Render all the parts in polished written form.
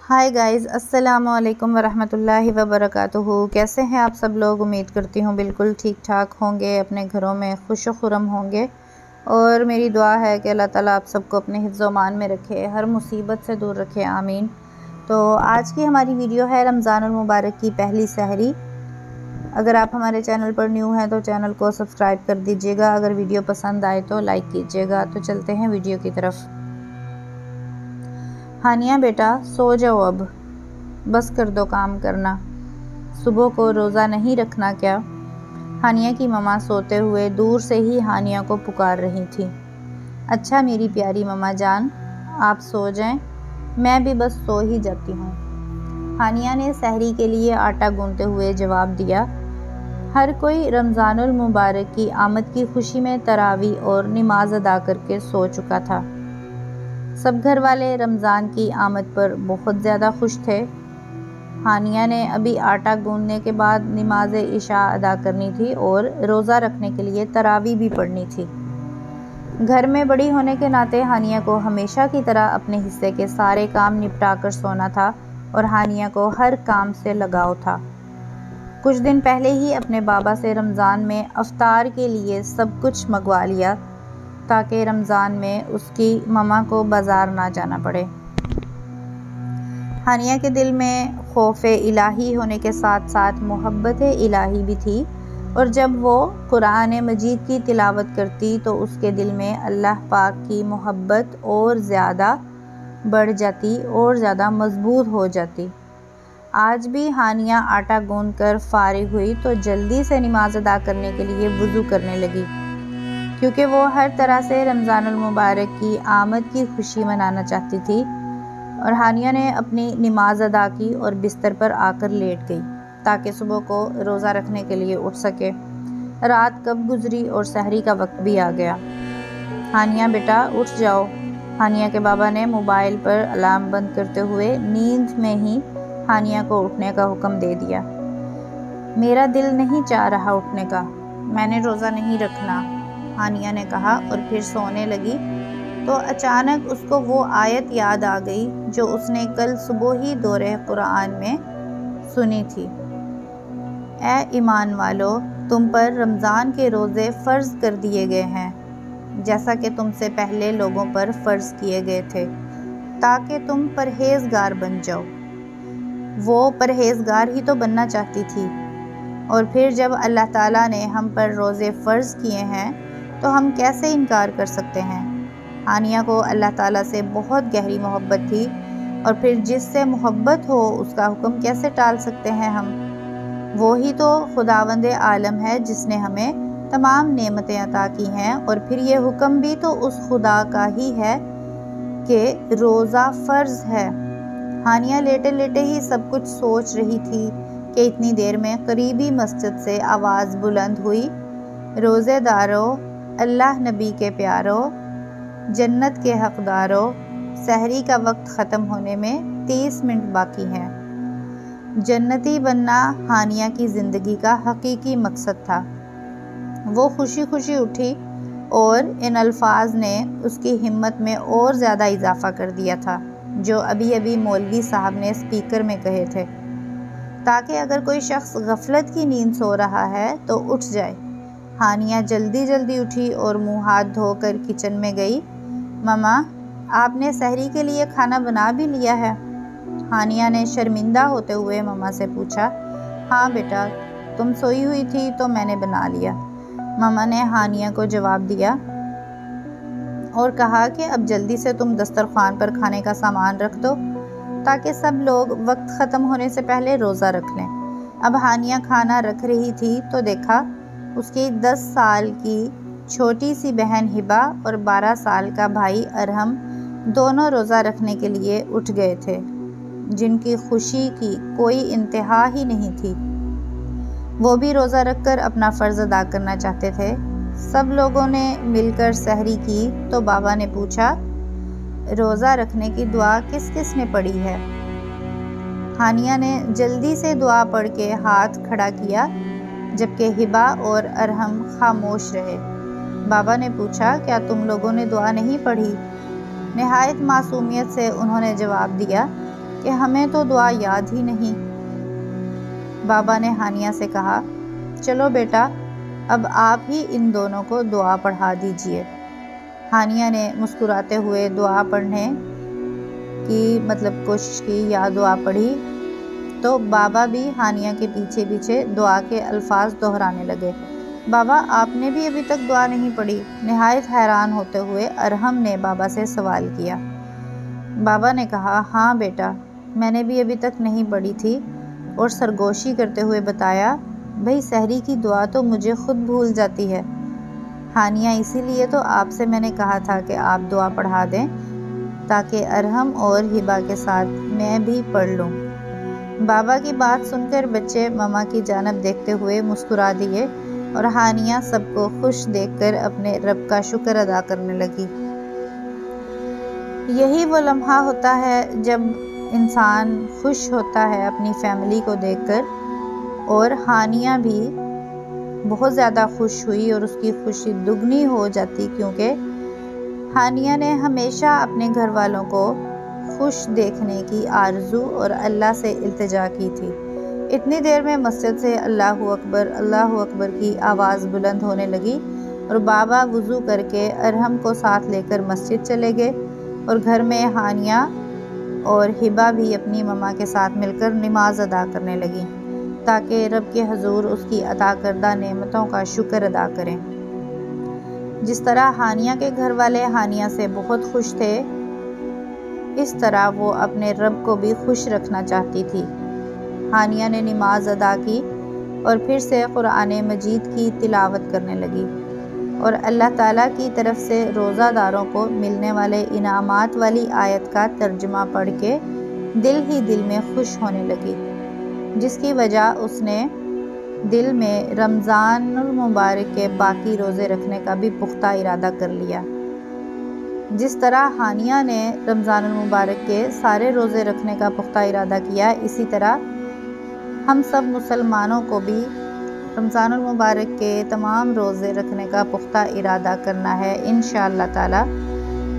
ہائے guys, السلام علیکم ورحمۃ اللہ وبرکاتہ۔ کیسے ہیں آپ سب لوگ؟ امید کرتی ہوں بالکل ٹھیک ٹھاک ہوں گے، اپنے گھروں میں خوش و خرم ہوں گے، اور میری دعا ہے کہ اللہ تعالیٰ آپ سب کو اپنے حفظ و امان میں رکھے، ہر مصیبت سے دور رکھے، آمین۔ تو آج کی ہماری ویڈیو ہے رمضان المبارک کی پہلی سحری۔ اگر آپ ہمارے چینل پر نیو ہیں تو چینل کو سبسکرائب کر دیجیے گا، اگر ویڈیو پسند آئے تو لائک کیجیے گا۔ تو چلتے ہیں ویڈیو کی طرف۔ ہانیہ بیٹا سو جاؤ، اب بس کر دو کام کرنا، صبح کو روزہ نہیں رکھنا کیا؟ ہانیہ کی ماما سوتے ہوئے دور سے ہی ہانیہ کو پکار رہی تھی۔ اچھا میری پیاری ماما جان، آپ سو جائیں، میں بھی بس سو ہی جاتی ہوں۔ ہانیہ نے سحری کے لیے آٹا گوندتے ہوئے جواب دیا۔ ہر کوئی رمضان المبارک کی آمد کی خوشی میں تراویح اور نماز ادا کر کے سو چکا تھا۔ سب گھر والے رمضان کی آمد پر بہت زیادہ خوش تھے۔ ہانیہ نے ابھی آٹا گوندنے کے بعد نماز عشاء ادا کرنی تھی اور روزہ رکھنے کے لیے تراویح بھی پڑھنی تھی۔ گھر میں بڑی ہونے کے ناطے ہانیہ کو ہمیشہ کی طرح اپنے حصے کے سارے کام نپٹا کر سونا تھا، اور ہانیہ کو ہر کام سے لگاؤ تھا۔ کچھ دن پہلے ہی اپنے بابا سے رمضان میں افطار کے لیے سب کچھ منگوا لیا تاکہ رمضان میں اس کی ماما کو بازار نہ جانا پڑے۔ ہانیہ کے دل میں خوف الہی ہونے کے ساتھ ساتھ محبت الہی بھی تھی، اور جب وہ قرآن مجید کی تلاوت کرتی تو اس کے دل میں اللہ پاک کی محبت اور زیادہ بڑھ جاتی اور زیادہ مضبوط ہو جاتی۔ آج بھی ہانیہ آٹا گوندھ کر فارغ ہوئی تو جلدی سے نماز ادا کرنے کے لیے وضو کرنے لگی، کیونکہ وہ ہر طرح سے رمضان المبارک کی آمد کی خوشی منانا چاہتی تھی۔ اور ہانیہ نے اپنی نماز ادا کی اور بستر پر آ کر لیٹ گئی تاکہ صبح کو روزہ رکھنے کے لیے اٹھ سکے۔ رات کب گزری اور سحری کا وقت بھی آ گیا۔ ہانیہ بیٹا اٹھ جاؤ، ہانیہ کے بابا نے موبائل پر الارم بند کرتے ہوئے نیند میں ہی ہانیہ کو اٹھنے کا حکم دے دیا۔ میرا دل نہیں چاہ رہا اٹھنے کا، میں نے روزہ نہیں رکھنا، ہانیہ نے کہا اور پھر سونے لگی تو اچانک اس کو وہ آیت یاد آ گئی جو اس نے کل صبح ہی دورہ قرآن میں سنی تھی۔ اے ایمان والو، تم پر رمضان کے روزے فرض کر دیے گئے ہیں جیسا کہ تم سے پہلے لوگوں پر فرض کیے گئے تھے، تاکہ تم پرہیزگار بن جاؤ۔ وہ پرہیزگار ہی تو بننا چاہتی تھی، اور پھر جب اللہ تعالیٰ نے ہم پر روزے فرض کیے ہیں تو ہم کیسے انکار کر سکتے ہیں؟ ہانیہ کو اللہ تعالیٰ سے بہت گہری محبت تھی، اور پھر جس سے محبت ہو اس کا حکم کیسے ٹال سکتے ہیں ہم؟ وہی تو خداوند عالم ہے جس نے ہمیں تمام نعمتیں عطا کی ہیں، اور پھر یہ حکم بھی تو اس خدا کا ہی ہے کہ روزہ فرض ہے۔ ہانیہ لیٹے لیٹے ہی سب کچھ سوچ رہی تھی کہ اتنی دیر میں قریبی مسجد سے آواز بلند ہوئی، روزے دارو، اللہ نبی کے پیارو، جنت کے حقدارو، سحری کا وقت ختم ہونے میں 30 منٹ باقی ہیں۔ جنتی بننا ہانیہ کی زندگی کا حقیقی مقصد تھا۔ وہ خوشی خوشی اٹھی، اور ان الفاظ نے اس کی ہمت میں اور زیادہ اضافہ کر دیا تھا جو ابھی ابھی مولوی صاحب نے اسپیکر میں کہے تھے، تاکہ اگر کوئی شخص غفلت کی نیند سو رہا ہے تو اٹھ جائے۔ ہانیہ جلدی جلدی اٹھی اور منہ ہاتھ دھو کر کچن میں گئی۔ ماما، آپ نے سحری کے لیے کھانا بنا بھی لیا ہے؟ ہانیہ نے شرمندہ ہوتے ہوئے ماما سے پوچھا۔ ہاں بیٹا، تم سوئی ہوئی تھی تو میں نے بنا لیا، ماما نے ہانیہ کو جواب دیا، اور کہا کہ اب جلدی سے تم دسترخوان پر کھانے کا سامان رکھ دو تاکہ سب لوگ وقت ختم ہونے سے پہلے روزہ رکھ لیں۔ اب ہانیہ کھانا رکھ رہی تھی تو دیکھا اس کی 10 سال کی چھوٹی سی بہن ہبا اور 12 سال کا بھائی ارحم دونوں روزہ رکھنے کے لیے اٹھ گئے تھے، جن کی خوشی کی کوئی انتہا ہی نہیں تھی۔ وہ بھی روزہ رکھ کر اپنا فرض ادا کرنا چاہتے تھے۔ سب لوگوں نے مل کر سحری کی تو بابا نے پوچھا، روزہ رکھنے کی دعا کس کس نے پڑھی ہے؟ ہانیہ نے جلدی سے دعا پڑھ کے ہاتھ کھڑا کیا، جبکہ ہبا اور ارحم خاموش رہے۔ بابا نے پوچھا، کیا تم لوگوں نے دعا نہیں پڑھی؟ نہایت معصومیت سے انہوں نے جواب دیا کہ ہمیں تو دعا یاد ہی نہیں۔ بابا نے ہانیہ سے کہا، چلو بیٹا، اب آپ ہی ان دونوں کو دعا پڑھا دیجئے۔ ہانیہ نے مسکراتے ہوئے دعا پڑھنے کی کوشش کی یا دعا پڑھی تو بابا بھی ہانیہ کے پیچھے پیچھے دعا کے الفاظ دہرانے لگے۔ بابا، آپ نے بھی ابھی تک دعا نہیں پڑھی؟ نہایت حیران ہوتے ہوئے ارحم نے بابا سے سوال کیا۔ بابا نے کہا، ہاں بیٹا، میں نے بھی ابھی تک نہیں پڑھی تھی، اور سرگوشی کرتے ہوئے بتایا، بھئی سحری کی دعا تو مجھے خود بھول جاتی ہے۔ ہانیہ، اسی لیے تو آپ سے میں نے کہا تھا کہ آپ دعا پڑھا دیں تاکہ ارحم اور ہبہ کے ساتھ میں بھی پڑھ لوں۔ بابا کی بات سن کر بچے ماما کی جانب دیکھتے ہوئے مسکرا دیے اور ہانیہ سب کو خوش دیکھ کر اپنے رب کا شکر ادا کرنے لگی۔ یہی وہ لمحہ ہوتا ہے جب انسان خوش ہوتا ہے اپنی فیملی کو دیکھ کر، اور ہانیہ بھی بہت زیادہ خوش ہوئی اور اس کی خوشی دگنی ہو جاتی، کیونکہ ہانیہ نے ہمیشہ اپنے گھر والوں کو خوش دیکھنے کی آرزو اور اللہ سے التجا کی تھی۔ اتنی دیر میں مسجد سے اللہ اکبر کی آواز بلند ہونے لگی اور بابا وضو کر کے ارحم کو ساتھ لے کر مسجد چلے گئے، اور گھر میں ہانیہ اور ہبہ بھی اپنی ماما کے ساتھ مل کر نماز ادا کرنے لگی تاکہ رب کے حضور اس کی عطا کردہ نعمتوں کا شکر ادا کریں۔ جس طرح ہانیہ کے گھر والے ہانیہ سے بہت خوش تھے، اس طرح وہ اپنے رب کو بھی خوش رکھنا چاہتی تھی۔ ہانیہ نے نماز ادا کی اور پھر سے قرآن مجید کی تلاوت کرنے لگی، اور اللہ تعالیٰ کی طرف سے روزہ داروں کو ملنے والے انعامات والی آیت کا ترجمہ پڑھ کے دل ہی دل میں خوش ہونے لگی، جس کی وجہ اس نے دل میں رمضان المبارک کے باقی روزے رکھنے کا بھی پختہ ارادہ کر لیا۔ جس طرح ہانیہ نے رمضان المبارک کے سارے روزے رکھنے کا پختہ ارادہ کیا، اسی طرح ہم سب مسلمانوں کو بھی رمضان المبارک کے تمام روزے رکھنے کا پختہ ارادہ کرنا ہے انشاءاللہ تعالی،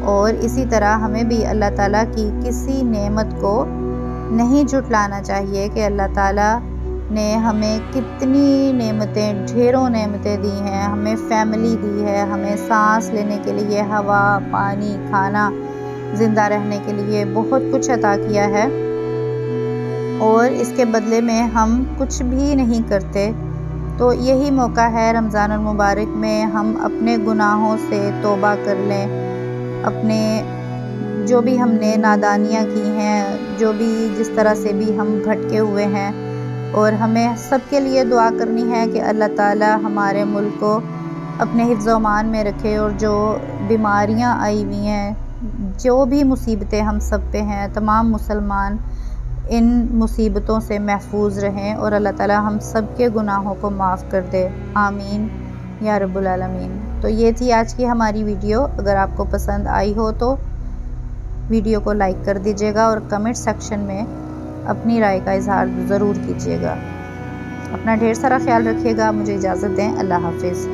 اور اسی طرح ہمیں بھی اللہ تعالیٰ کی کسی نعمت کو نہیں جھٹلانا چاہیے کہ اللہ تعالیٰ نے ہمیں کتنی نعمتیں، ڈھیروں نعمتیں دی ہیں، ہمیں فیملی دی ہے، ہمیں سانس لینے کے لیے ہوا، پانی، کھانا، زندہ رہنے کے لیے بہت کچھ عطا کیا ہے، اور اس کے بدلے میں ہم کچھ بھی نہیں کرتے۔ تو یہی موقع ہے رمضان المبارک میں ہم اپنے گناہوں سے توبہ کر لیں، اپنے جو بھی ہم نے نادانیاں کی ہیں، جو بھی جس طرح سے بھی ہم بھٹکے ہوئے ہیں، اور ہمیں سب کے لیے دعا کرنی ہے کہ اللہ تعالیٰ ہمارے ملک کو اپنے حفظ و امان میں رکھے، اور جو بیماریاں آئی ہوئی ہیں، جو بھی مصیبتیں ہم سب پہ ہیں، تمام مسلمان ان مصیبتوں سے محفوظ رہیں، اور اللہ تعالیٰ ہم سب کے گناہوں کو معاف کر دے، آمین یا رب العالمین۔ تو یہ تھی آج کی ہماری ویڈیو۔ اگر آپ کو پسند آئی ہو تو ویڈیو کو لائک کر دیجیے گا، اور کمنٹ سیکشن میں اپنی رائے کا اظہار ضرور کیجیے گا۔ اپنا ڈھیر سارا خیال رکھیے گا۔ مجھے اجازت دیں، اللہ حافظ۔